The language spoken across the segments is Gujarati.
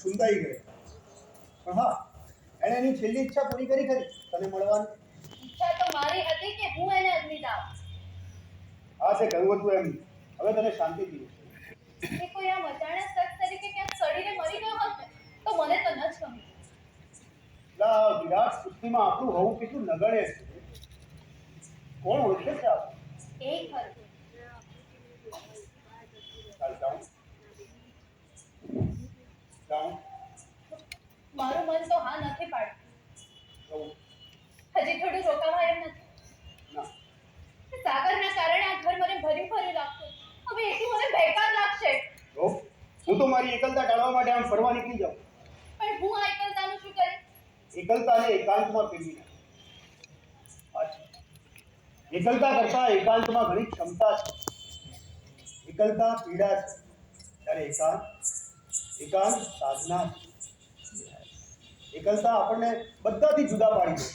છુંદાઈ ગઈ. પણ હા, એણે એની છેલ્લી ઈચ્છા પૂરી કરી ખરી, તને મળવાની. ઈચ્છા તો મારી હતી કે હું એને અગ્નિ દાવ. હા, તે કહ્યું હતું એમ. હવે તને શાંતિ દીધી. એ કોઈ આમ અજાણ્યા શખ્સ તરીકે ક્યાંક સડીને મરી ગયો હોત ને તો મને તો ન જ ગમ્યું. વિરાટ સૃષ્ટિમાં આપણું હોવું કેટલું નગણે છે. કોણ ઓળખે છે આપણે? એ ખરું. ચાલ જાઉં. મારું મન તો હા નથી પાડતું. હજી થોડું રોકાવા એમ નથી. સાગરના કારણે આ ઘર મને ભર્યું ભર્યું લાગતું. હવે એટલું મને બેકાર લાગશે. હું તો મારી એકલતા ટાળવા માટે આમ ફરવા નીકળી જાઉં. પણ હું આ એકલતાનું શું કરીશ? એકલતાને એકાંતમાં ફેરવી નાખ. એકલતા કરતા એકાંતમાં ઘણી ક્ષમતા છે. એકલતા પીડા છે, ત્યારે એકાંત સાધના છે. એકલતા આપણને બધાથી જુદા પાડી દે,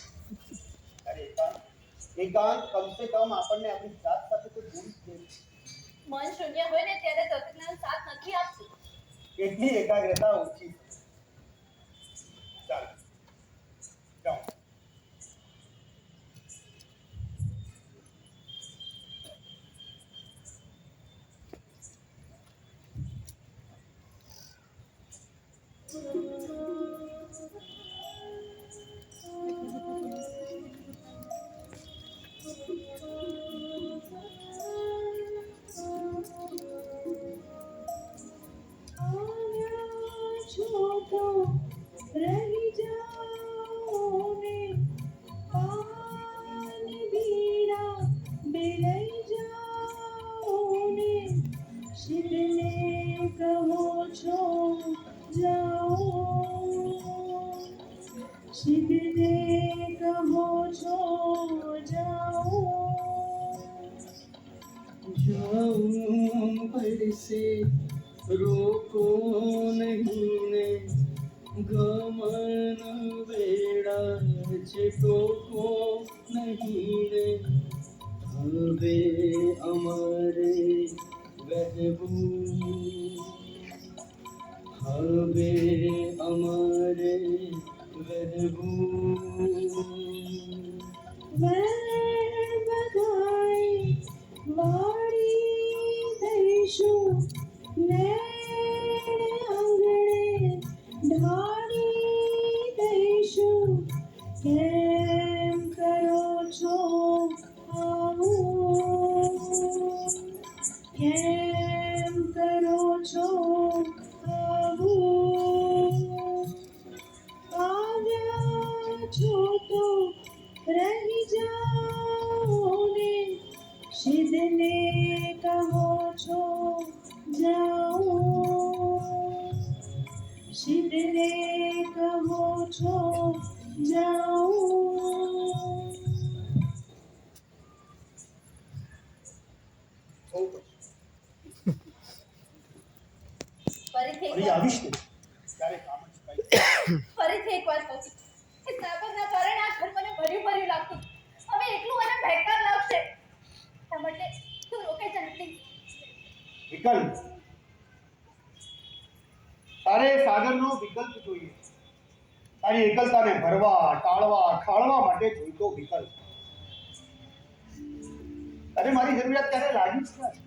ત્યારે એકાંત કમસે કમ આપણને આપણી જાત સાથે તો જોડી દે. મન શૂન્ય હોય ને ત્યારે તત્વજ્ઞાન સાથ નથી આપતું. એટલી એકાગ્રતા ઓછી. ચાલ જાઓ. રહી જાઓ ને પાન બીડા બેલઈ જાઓ ને શિવને કહો છો જાઓ, શિવને કહો છો જાઓ. जाऊं પડશે રોકો નહીં ને ગમન વેળા છે ટોકો નહીં ને હવે અમારે વહેવું, હવે અમારે વહેવું. વાળી દઈશું ને આંગણે ઢાળી દઈશું. કેમ કરો છો આવું? કેમ કરો છો આવું? આવ્યા છો તો રહી જાઓ ને શિવને કહો છો જાઓ, શિવને કહો છો જાઓ. ફરીથી આવીશ ને ત્યારે કામ જ થાય. ફરીથી એકવાર કહું, એ સાગરના કારણે આ ઘર મને ભર્યું ભર્યું લાગતું. હવે એટલું મને બેકાર લાગશે. એટલા માટે તું રોકે છે નથી. વિકલ્પ, તારે સાગરનો વિકલ્પ જોઈએ. તારી એકલતાને ભરવા, ટાળવા, ખાળવા માટે જોઈતો વિકલ્પ. અરે મારી જરૂરિયાત ક્યારે લાગી જ નથી.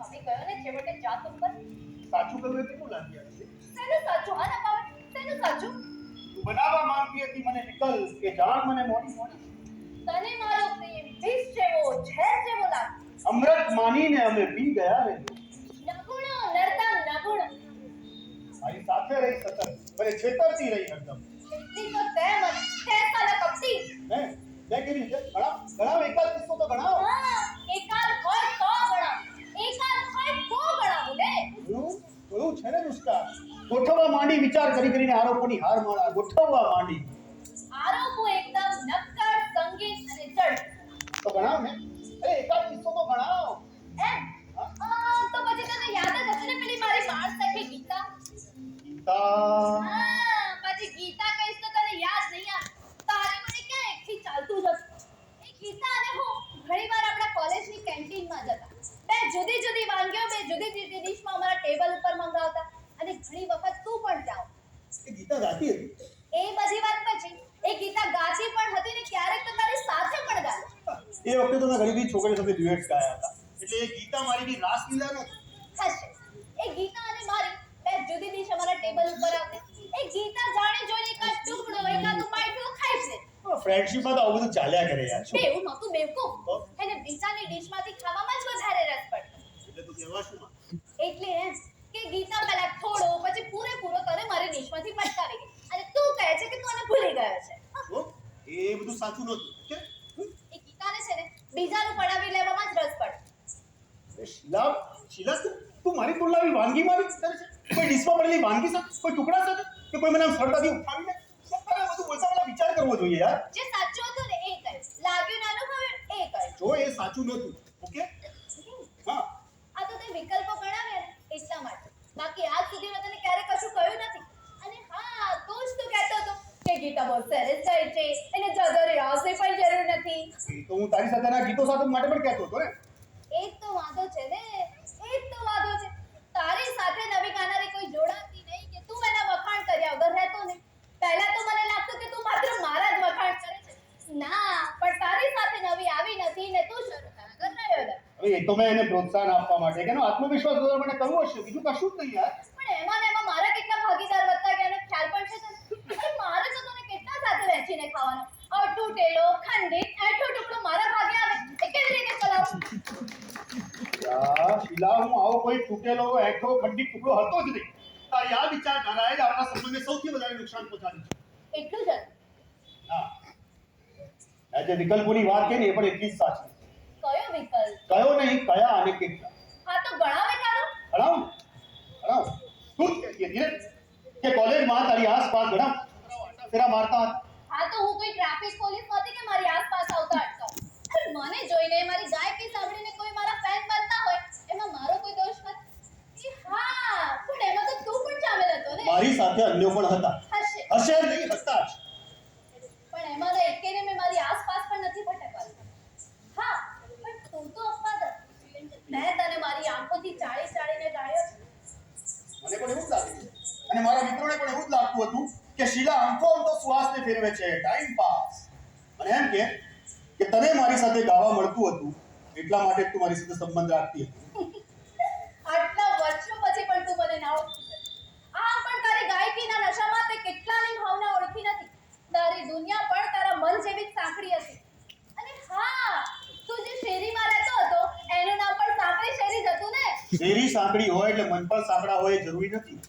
હવે ગયો ને છેવટે જાત ઉપર. સાચું કહ્યું એ કેટલું લાગી આવે છે. શેનું સાચું? હા ના પાવર, શેનું સાચું? તું બનાવવા માંગતી હતી મને વિકલ્પ કે જાણ મને મોડી મોડી. તને મારો પ્રેમ વિષ જેવો, ઝેર જેવો લાગે. અમૃત માનીને અમે પી ગયા રે. નગુણ નરતમ નગુણ. મારી સાથે રહી સતત, મને છેતરતી રહી હરદમ. એટલી તો તે મને તે સાલા કપટી. હે મેં કેવી રીતે ઘણા એકાદ કિસ્સો તો ગણાવો. હા, એકાદ હોય તો ગણાવ. એકાદ હોય તો ગણાવું ને. થોડું છે ને દુષ્કાર. ગોઠવવા માંડી વિચાર કરી કરીને આરોપોની હાર માળા ગોઠવવા માંડી. આરોપો એકદમ નક્કર, સંગીત અને જડ. તો ગણાવ ને. અરે એકાદ કિસ્સો તો ગણાવ. એમ તો પછી તને યાદ જ હશે ને પેલી મારી બાળ સખી ગીતા. પછી ગીતા કહીશ તો તને યાદ નહીં આવે. તારે મને ક્યાં એકથી ચાલતું જ હતું. એ ગીતા અને હું ઘણીવાર આપણા કોલેજની કેન્ટીનમાં જતા. બે જુદી જુદી વાનગીઓ બે જુદી જુદી ડિશમાં છોકરી સાથે ડ્યુએટ ગાયા હતા. એટલે એ ગીતા મારીની રાસલીલા નથી. હશે એ ગીતા અને મારી બે જુદી ડીશ અમારા ટેબલ ઉપર આવે એ ગીતા જાણે જોઈને એકાદ ટુકડો એકાદું પાઇટું ખાય છે ફ્રેન્ડશિપમાં તો આવું બધું ચાલ્યા કરે યાર. બે એવું નહોતું બેવકૂફ એને બીજાની ડીશમાંથી ખાવામાં જ વધારે રસ પડતો એટલે તું કહેવા શું માંગે? એટલે એમ કે ગીતા પહેલા થોડો પછી પૂરેપૂરો તને મારી ડીશમાંથી પટકાવી ગઈ અને તું કહે છે કે તું એને ભૂલી ગયો છે તો એ બધું સાચું નહોતું. કે એ ગીતાને છે ને બીજાનું પડાવી લેવામાં જ રસ પડે એ શીલા તું મારી તુલનાવી વાનગી મારી કરે છે? કોઈ ડીશમાં પડેલી વાનગી સાથે, કોઈ ટુકડા સાથે, કે કોઈ મને આમ સરળતાથી ઉઠાવી લે? તારે બધું બોલતા પહેલા વિચાર કરવો જોઈએ યાર. જે સાચું હતું ને એ કહ્યું લાગ્યું નાનું હવે એ કહ્યું જો એ સાચું નહોતું, ઓકે? હા, આ તો તે વિકલ્પો ગણાવ્યા ને એટલા માટે બાકી આજ સુધી મેં તને ક્યારે કશું કહ્યું નથી અને હા તું જ તો કહેતો હતો કે ગીતા બહુ સરસ ગાય છે એને જ્યાદા રિયાઝની પણ જરૂર નથી એ તો હું તારી સાથેના ગીતો સાથે માટે પણ કહેતો હતો ને. એ જ તો વાંધો છે ને એ જ તો વાંધો છે તારી સાથે નવી ગાનારી કોઈ જોડાતી નહીં કે તું એના વખાણ કર્યા વગર રહેતો નહીં પહેલા તો મને લાગતું કે તું માત્ર મારા જ વખાણ કરે છે ના પણ તારી સાથે નવી આવી નથી ને તું શરૂ કરા કર રહ્યો છે હવે એ તો મેં એને પ્રોત્સાહન આપવા માટે કે એનો આત્મવિશ્વાસ વધારવા માટે કરવો હશે, બીજું કશું જ નહીં યાર. પણ એમાં ને એમાં મારા કેટલા ભાગીદાર વધતા ગયા એનો ખ્યાલ પણ છે તને? અરે મારે તો તને કેટલા સાથે વહેંચીને ખાવાનો તૂટેલો ખંડિત એઠો ટુકડો મારા ભાગે આવે એ કેવી રીતે ચલાવું યાર શીલા, હું આવો કોઈ તૂટેલો એઠો ખંડિત ટુકડો હતો જ નહીં. તારી આ વિચારધારાએ જ આપણા સંબંધને સૌથી વધારે નુકસાન પહોંચાડ્યું છે. એટલું જ હતું. હા, આ જે વિકલ્પોની વાત કરી ને એ પણ એટલી જ સાચી. કયો વિકલ્પ કયો નહીં, કયા અને કેટલા. હા તો ગણાવે કાઢો ભણાવ તું જ કહેતી હતી ને કે કોલેજમાં તારી આસપાસ ઘણા છોકરાઓ ફેરા મારતા હતા. હા તો હું કોઈ ટ્રાફિક પોલીસ નહોતી કે મારી આસપાસ આવતા અટકાવું અરે મને જોઈને મારી ગાયકી સાંભળીને કોઈ મારા ફેન બનતા હોય એમાં મારો કોઈ દોષ નથી હા પણ એમાં તો તું પણ શામેલ હતો ને મારી સાથે અન્યો પણ હતા. હશે હશે નહીં, હતા જ. પણ એમાં તો એકેને મેં મારી આસપાસ પણ નથી ભટકવા દીધા. હા પણ તું તો અપવાદ હતો. મેં તને મારી આંખોથી ચાળીને ગાળ્યો છે. મને પણ એવું જ લાગે છે અને મારા મિત્રોને પણ એવું જ લાગતું હતું કે શીલા આમતો શ્વાસને ફેરવે છે, ટાઈમ પાસ. અને એમ કે તને મારી સાથે ગાવા મળતું હતું એટલા માટે તું મારી સાથે સંબંધ રાખતી હતી. આટલા વર્ષો પછી પણ તું મને ના ઓળખી શકે. આમ પણ તારી ગાયકીના નશામાં તે કેટલાની ભાવના ઓળખી નથી. તારી દુનિયા પણ તારા મન જેવી જ સાંકડી હતી. અને હા તું જે શેરીમાં રહેતો હતો એનું નામ પણ સાંકડી શેરી જ હતું ને. શેરી સાંકડી હોય એટલે મન પણ સાંકડા હોય એ જરૂરી નથી.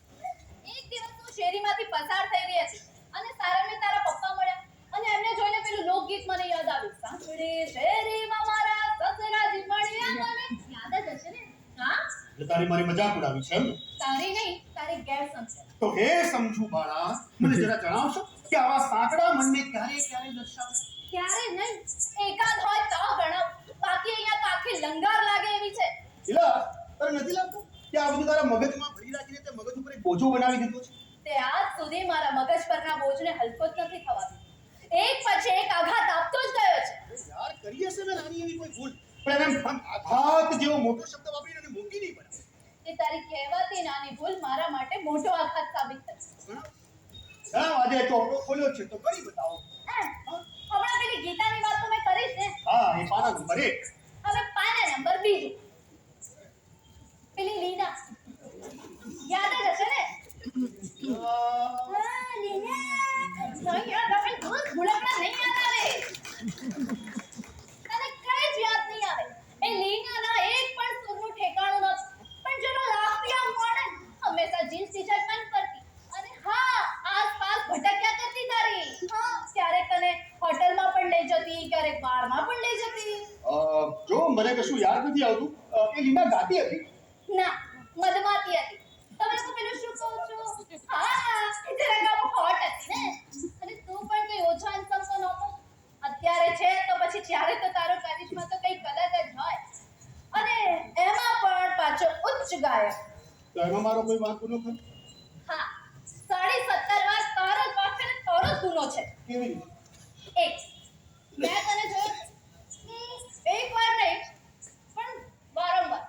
એક દિવસ હું શેરીમાંથી પસાર થઈ રહી હતી અને સારાને તારા પપ્પા મળ્યા અને એમને જોઈને પેલું લોકગીત મને યાદ આવ્યું. સાંકડી શેરીમાં મારા સસરાજી મળ્યા મને. યાદ જ હશે ને? હા એટલે તારી મારી મજાક ઉડાવી છે એમ ને? તારી નહીં તારી ગેરસમજ. તો હે સમજુ બાળા, મને જરા જણાવશો કે આવા સાંકડા મનને ક્યારે દર્શાવે? ક્યારે નહીં એકાદ હોય તો ગણાવ બાકી અહીંયા તો આખી લંગાર લાગે એવી છે. શીલા, તને નથી લાગતું કે આ બધું તારા મગજમાં ભરી રાખીને તે મગજ ઉપર એક બોજો બનાવી દીધો છે? તે આજ સુધી મારા મગજ પરના બોજને હલકો જ નથી થવા દીધો. એક પછી એક આઘાત આપતો જ ગયો છે. યાર કરી હશે મેં નાની એવી કોઈ ભૂલ, પણ એને આઘાત જેવો મોટો શબ્દ વાપરીને એને મૂકી નહીં પડે. તે તારી કહેવાતી નાની ભૂલ મારા માટે મોટો આઘાત સાબિત થશે. આજે ચોપડો ખોલ્યો છે તો કરી બતાવો. હમણાં પેલી ગીતાની વાત તો મેં કરીશ ને. હા, એ પાના નંબર 1. હવે પાના નંબર 2 પેલી લીના યાદ જ હશે ને? હા લીના નહીં યાદ આવે દૂધ ભૂલકડા નહીં યાદ આવે તને કઈ જ યાદ નહીં આવે. એ લીનાના એક પણ સુરનું ઠેકાણું નહોતું પણ જેનો લાગતી આમ કોણે હંમેશા જીન્સ ટી-શર્ટ પેન્ટ કરતી અને હા આસપાસ ભટક્યા કરતી તારી. હા ક્યારેક તને હોટલમાં પણ લઈ જતી ક્યારેક બારમાં પણ લઈ જતી. જો મને કશું યાદ નથી આવતું, એ લીના ગાતી હતી. ના મધમાતી હતી. તમે લોકો પેલું શું કહો છો? હા એ જરા ગામ હોટ હતી ને અને તું પણ કઈ ઓછો handsome તો નહોતો. અત્યારે છે તો પછી ત્યારે તો તારો કારિશ્મા તો કંઈક અલગ જ હોય અને એમાં પણ પાછો ઉચ્ચ ગાયક. તો એમાં મારો કોઈ વાંક ન ખરો? હા 17.5 વાર તારો જ વાંક છે ને તારો જ ગુનો છે. કેવી રીતે? એક મેં તને જોયું એક વાર નહીં પણ વારંવાર.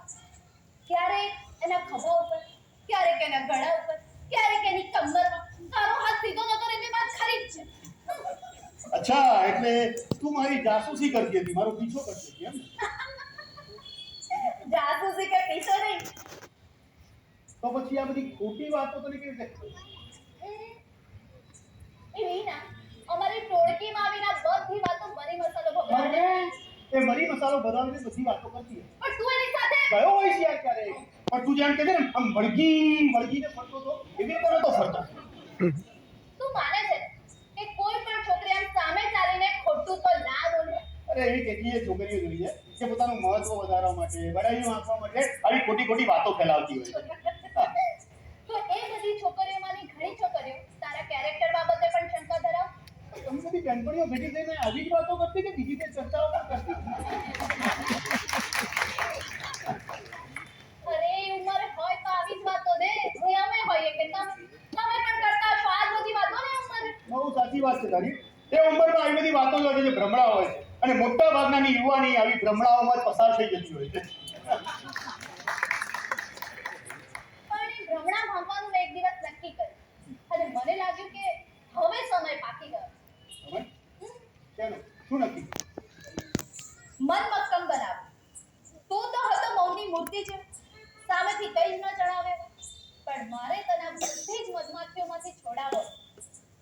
ક્યારેક એના ખભા ઉપર ક્યારેક એના ગળા ઉપર ક્યારેક એની કમરમાં તારો હાથ સીધો નતો ને એની વાત ખરી જ છે. અચ્છા, એટલે તું મારી જાસૂસી કરતી હતી, મારો પીછો કરતી હતી એમ ને? જાસૂસી કે પીછો નહીં. તો પછી આ બધી ખોટી વાતો તને કેવી રીતે ખબર? એ વિના અમારી ટોળકીમાં આવીને બધી વાતો મરી મસાલો ભગાવે. એ મરી મસાલો ભરવાની બધી વાતો કરતી હોય. પણ તું એની સાથે ગયો હોય છે યાર ક્યારે? પણ તું જેમ કહે છે ને આમ વળગીને ફરતો તો એવી રીતે નતો ફરતો. તું માને છે કે કોઈ પણ છોકરી આમ સામે ચાલીને ખોટું તો ના બોલે. અરે એવી કેટલીય છોકરીઓ જોઈ છે કે પોતાનું મહત્વ વધારવા માટે બડાઈ વાંચવા માટે આવી ખોટી ખોટી વાતો ફેલાવતી હોય છે. તો એ બધી છોકરીઓમાંની ઘણી છોકરીઓ તારા કેરેક્ટર બાબતે પણ શંકા ધરાવ. તમે બધી બેનપણીઓ ભેગી થઈને આવી જ વાતો કરતી કે બીજી કઈ ચર્ચાઓ પણ કરતી? અરે એ ઉંમર હોય તો આવી જ વાતો દે. અમે હોઈએ કે તમે પણ કરતા હશો આ જ બધી વાતો ને ઉંમરે. બહુ સાચી વાત છે તારી. એ ઉંમરમાં આવી બધી વાતો હોય છે જે ભ્રમણા હોય છે અને મોટા ભાગનાની યુવાની આવી ભ્રમણાઓમાં જ પસાર થઈ જતી હોય છે. પણ એ ભ્રમણા ભાંગવાનું મેં એક દિવસ નક્કી કર્યું અને મને લાગ્યું કે હવે સમય પાકી ગયો. સમજ? ચાલો શું નક્કી? મન મક્કમ બનાવ. તું તો હતો મૌનની મૂર્તિ છે, સામેથી કઈ જ ન જણાવે. પણ મારે તને આ બધી જ મધમાખીઓમાંથી છોડાવો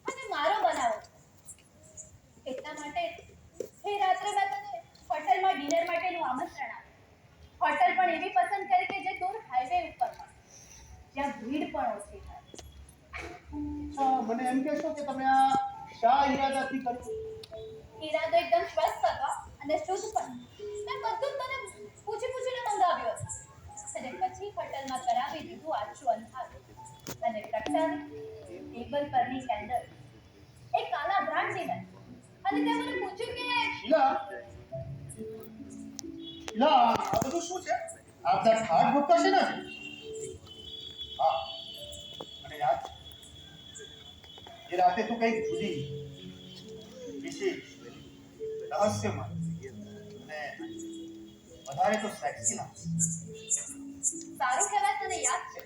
અને મારો બનાવો. એટલા માટે એ રાત્રે મેં તને હોટલમાં ડિનર માટેનું આમંત્રણ આપ્યું. હોટલ પણ એવી પસંદ કરી કે જે દૂર હાઈવે ઉપર હોય, જ્યાં ભીડ પણ ઓછી થાય. અચ્છા, મને એમ કહેશો કે તમે આ શા ઈરાદાથી કર્યું? ઈરાદો એકદમ સ્વસ્થ હતો અને શુદ્ધ પણ. મેં બધું જ તને પૂછીને મંગાવ્યું હતું અને પછી હોટલમાં કરાવી દીધું આછું અંધારું અને પ્રગટાવી ટેબલ પરની કેન્ડલ એક કાલા બ્રાન્ડ ડિનર. અને તે મને પૂછ્યું કે શીલા, આ બધું શું છે? આ બધા ઠાઠ ભૂક્કા છે ને? હા, મને યાદ છે. એ રાતે તું કંઈક જુદી, વિશેષ, રહસ્યમય અને વધારે તો સેક્સી લાગતી. સારું કહેવાય તને યાદ છે.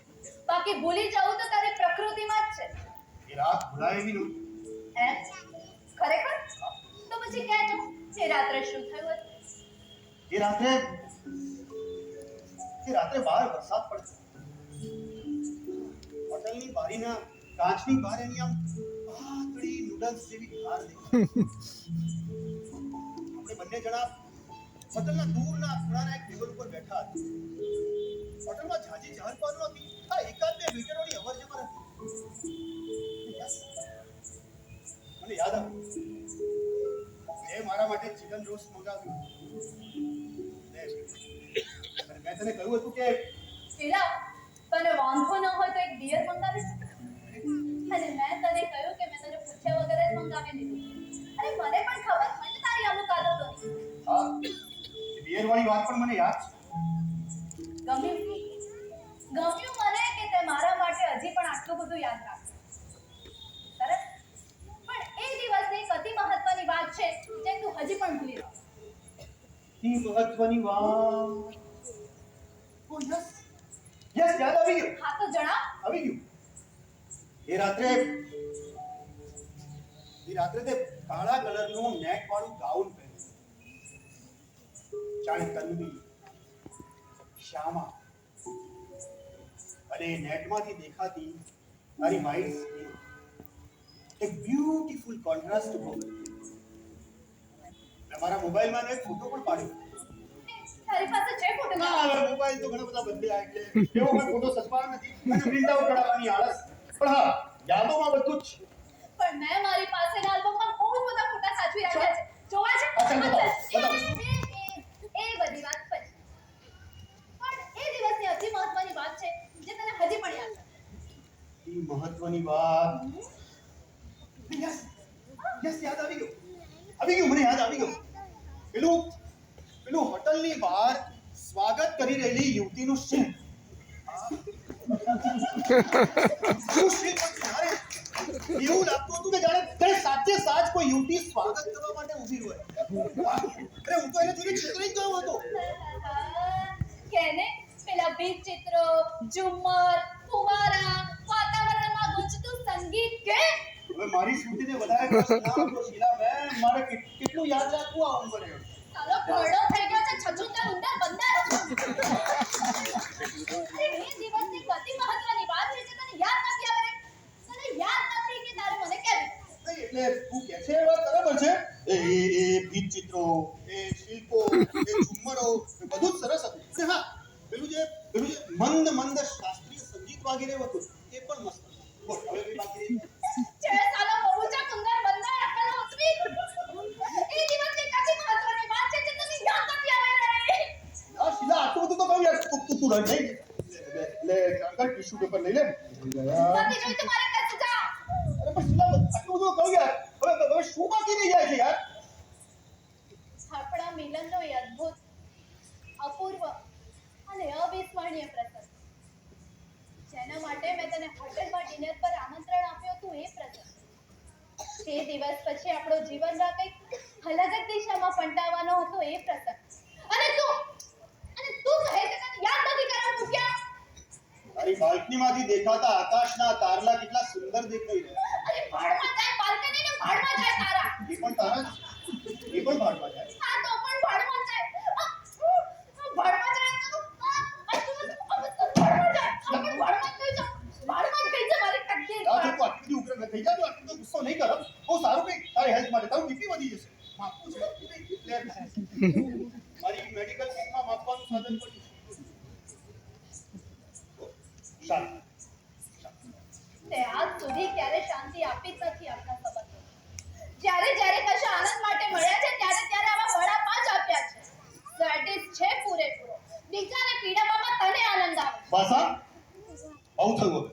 બાકી ભૂલી જવું તો તારી પ્રકૃતિમાં જ છે. એ રાત ભૂલાય એવી નહોતી. એમ? ખરેખર? તો પછી કહેજો એ રાત્રે શું થયું હતું? એ રાત્રે બહાર વરસાદ પડતો. હોટલની બારીના કાચની બહાર એની આમ પાતળી નૂડલ્સ જેવી ધાર દેખાય. આપણે બંને જણા હોટલના દૂરના ખૂણાના એક ટેબલ ઉપર બેઠા હતા. હોટલમાં ઝાઝી ચહલ પહલ નહોતી. આ એકાદ બે વેટરોની અવર જવર હતી. મને યાદ આવ્યું મેં મારા માટે ચિકન રોસ્ટ મંગાવ્યું અને મેં તને કહ્યું હતું કે શીલા, તને વાંધો ન હોય તો એક બિયર મંગાવી શકે. અને મેં તને કહ્યું કે મેં તને પૂછ્યા વગર જ મંગાવી દીધું. અરે મને પણ ખબર હોય ને તારી અમુક આદતોની. હા, બિયર વાળી વાત પણ મને યાદ છે. ગમ્યું મને કે તે મારા માટે હજી પણ આટલું બધું યાદ રાખે. સરસ. પણ એ દિવસની એક અતિ મહત્વની વાત છે જે તું હજી પણ ભૂલી રહ્યો. ઈ મહત્વની વાત. ઓ યસ, યાદ આવી ગયું. હા તો જણાવ. આવી ગયું. એ રાત્રે તે કાળા કલરનું નેટ વાળું ગાઉન પહેર્યું. જાણે તન્વી, શ્યામા અને નેટમાંથી દેખાતી મારી વ્હાઈટ સ્કિન એક બ્યુટીફુલ કોન્ટ્રાસ્ટ ઉભો કર્યો. મેં મારા મોબાઈલમાં એક ફોટો પણ પાડ્યો. તારી પાસે છે ફોટો? ના, હવે મોબાઈલ તો ઘણા બધા બદલ્યા એટલે એવો કોઈ ફોટો સચવાનો નથી અને પ્રિન્ટ આઉટ કરાવવાની આળસ. પણ હા, યાદોમાં બધું જ છે. પણ મેં મારી પાસેના આલ્બમમાં બહુ જ બધા ફોટા સાચવી રાખ્યા છે. જોવા છે? અચ્છા, બતાવો. એ બધી વાત પછી. પણ એ દિવસની અતિ મહત્વની વાત છે જે તને હજી પણ યાદ છે. ઈ મહત્વની વાત. યસ, યાદ આવી ગયું. મને યાદ આવી ગયું. પેલું હોટલની બહાર સ્વાગત કરી રહેલી યુવતીનું શિલ્પ. એવું લાગતું હતું કે જાણે સાચે સાચ કોઈ યુવતી સ્વાગત કરવા માટે ઊભી હોય. અરે હું તો એને જોઈને છેતરાઈ ગયો હતો. કેને પેલા બીજ ચિત્રો, ઝુમ્મર, ફુવારા, વાતાવરણમાં ગુંજતું સંગીત કે હવે મારી સ્મૃતિને વધારે કષ્ટ ના આપો શીલા બેન. મારે કેટલું યાદ રાખવું આ ઉંમરે. ચાલો ઘરડો થઈ ગયો છે છછુંદર ઉંદર બંદર. અરે એ દિવસની ગતિ મહત્વની વાત છે જે તને યાદ નથી આવે. તને યાદ નથી કે તારે મને કહેવી. એટલે તું કે છે એ વાત બરાબર છે. એ ભીત ચિત્રો, એ શિલ્પો, એ ઝુમ્મરો, એ બધું જ સરસ હતું. અને હા, પેલું જે મંદ મંદ શાસ્ત્રીય સંગીત વાગી રહ્યું હતું એ પણ મસ્ત હતું. બોલ, હવે કઈ બાકી રહી? છે સાલો બહુચા ઉંદર બંદર અકલ હોતવી. એ દિવસની ગતિ મહત્વની વાત છે જે તને યાદ નથી આવે રે. આ શીલા આટલું બધું તો કહું યાર. તું રડ નહીં. લે કાકા ટીશ્યુ પેપર લઈ લે. નથી જોઈ તમારે કચ્છ જા. અરે પણ શીલા આટલું બધું કહું યાર. હવે શું બાકી રહી જાય છે યાર? આપણા મિલનનો એ અદ્ભુત, અપૂર્વ અને અવિસ્મરણીય પ્રસંગ, જેના માટે મેં તને હોટેલમાં ડિનર પર આમંત્રણ આપ્યું હતું, એ પ્રસંગ. તે દિવસ પછી આપણો જીવનના કંઈક અલગ જ દિશામાં ફંટાવાનો હતો, એ પ્રસંગ. અને તું કહે છે તને યાદ નથી કરવાનું ક્યાં? તારી બાલ્કનીમાંથી દેખાતા આકાશના તારલા કેટલા સુંદર દેખાઈ રહ્યા. અરે ભાડમાં જાય બાલ્કની ને ભાડમાં જાય તારા. એ પણ તારા જ. એ પણ ભાડમાં જાય. હા તો પણ ભાડમાં જાય. ભાડમાં જાય તો ભાડમાં જાય. આપણે ભાડમાં જ થઈ જા. ભાડમાં જ થઈ જા મારી તકલીફ. આ તો તું આટલી ઉગ્ર ન થઈ જા. તું આટલો ગુસ્સો નહીં કર. બહુ સારું કંઈક તારી હેલ્થ માટે. તારું બીપી વધી જશે. માપવું છે. મારી મેડિકલ કિટમાં માપવાનું સાધન પડ્યું. શાંત. તે આજ સુધી ક્યારે શાંતિ આપી જ નથી આપણા સંબંધો. જ્યારે કશા આનંદ માટે મળ્યા છે ત્યારે આવા વડાપાવ જ આપ્યા છે. સેટિસ છે પૂરેપૂરો. બીજાને પીડાવવામાં તને આનંદ આવે. બસ હા, બહુ થયું હવે.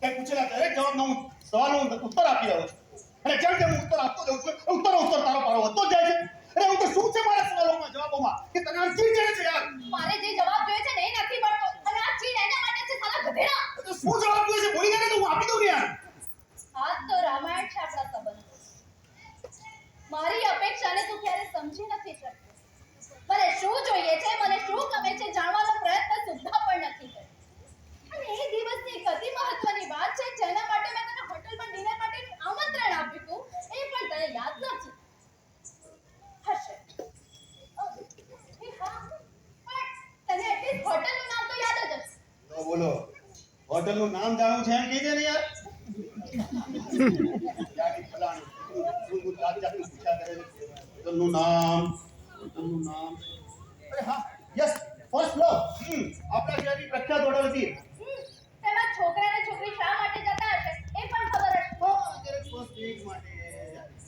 કઈ પૂછેલા દરેક જવાબનો હું સવાલનો ઉત્તર આપી રહ્યો છું. અને જેમ જેમ હું ઉત્તર આપતો જાઉં છું ઉત્તર તારો પારો વધતો જ જાય છે. અરે હું તો શું છે મારા સવાલોમાં જવાબોમાં કે તને આ ચીડ ચડે છે યાર. મારે જે જવાબ જોઈએ છે ને એ નથી મળતો. અને આ ચીડ એના માટે છે સાલા ગધેડા. તો શું જવાબ જોઈએ છે બોલી દે ને તો હું આપી દઉં ને યાર. આ તો રામાયણ છે આપણા સંબંધો. મારી અપેક્ષાને તું ક્યારે સમજી નથી શકતો. મને શું જોઈએ છે, મને શું ગમે છે જાણવાનો પ્રયત્ન સુદ્ધા પણ નથી કર્યો. અને એ દિવસની એક અતિ મહત્વની વાત છે જેના માટે મેં તને હોટલમાં ડિનર માટેનું આમંત્રણ આપ્યું હતું, એ પણ તને યાદ નથી. હશે. એ હા, પણ તને એટલીસ્ટ હોટલનું નામ તો યાદ જ હશે. તો બોલો, હોટલનું નામ જાણવું છે એમ કહી દે ને યાર. જાણી ફલાણું તું જાતનું પૂછ્યા કરે છે. હોટલનું નામ. અરે હા, યસ, ફર્સ્ટ ફ્લોર. આપણા શહેરની પ્રખ્યાત હોટલ હતી. તેમાં છોકરા અને છોકરી શા માટે જતા હશે એ પણ ખબર હશે. ક્યારેક ફર્સ્ટ ડેટ માટે,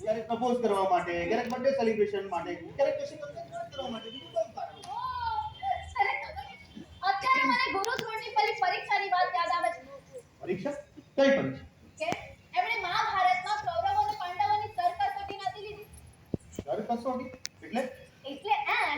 ક્યારેક પ્રપોઝ કરવા માટે, ક્યારેક બર્થડે સેલિબ્રેશન માટે, ક્યારેક કશી વાત કરવા માટે. બીજું કોઈ કારણ. અત્યારે મને ગુરુકુળની પેલી પરીક્ષાની વાત યાદ આવે છે. પરીક્ષા? કઈ પરીક્ષા? કે એમણે મહાભારતમાં કૌરવો અને પાંડવોની સર કસોટી નથી લીધી. સર કસોટી?